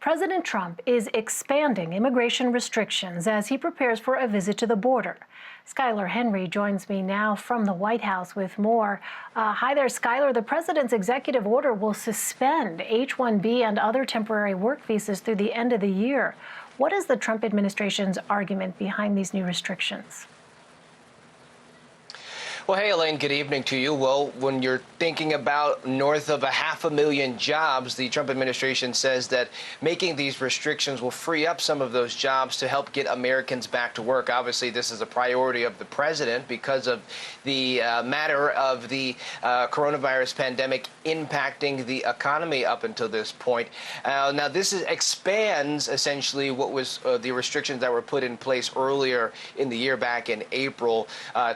President Trump is expanding immigration restrictions as he prepares for a visit to the border. Skyler Henry joins me now from the White House with more. Hi there, Skyler. The president's executive order will suspend H-1B and other temporary work visas through the end of the year. What is the Trump administration's argument behind these new restrictions? Well, hey, Elaine, good evening to you. Well, when you're thinking about north of 500,000 jobs, the Trump administration says that making these restrictions will free up some of those jobs to help get Americans back to work. Obviously, this is a priority of the president because of the matter of the coronavirus pandemic impacting the economy up until this point. Now, this expands essentially what was the restrictions that were put in place earlier in the year back in April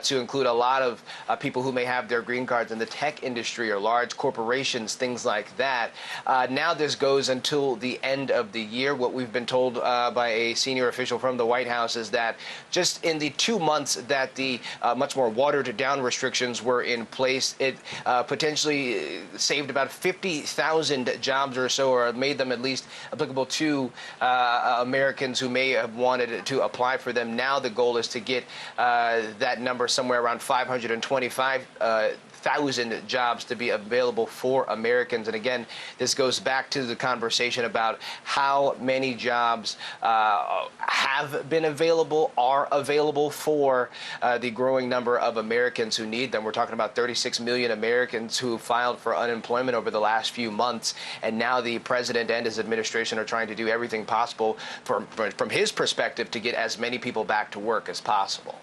to include a lot of people who may have their green cards in the tech industry or large corporations, things like that. Now this goes until the end of the year. What we've been told by a senior official from the White House is that just in the 2 months that the much more watered down restrictions were in place, it potentially saved about 50,000 jobs or so, or made them at least applicable to Americans who may have wanted to apply for them. Now the goal is to get that number somewhere around 525,000 jobs to be available for Americans. And again, this goes back to the conversation about how many jobs have been available, are available for the growing number of Americans who need them. We're talking about 36 million Americans who filed for unemployment over the last few months. And now the president and his administration are trying to do everything possible from his perspective to get as many people back to work as possible.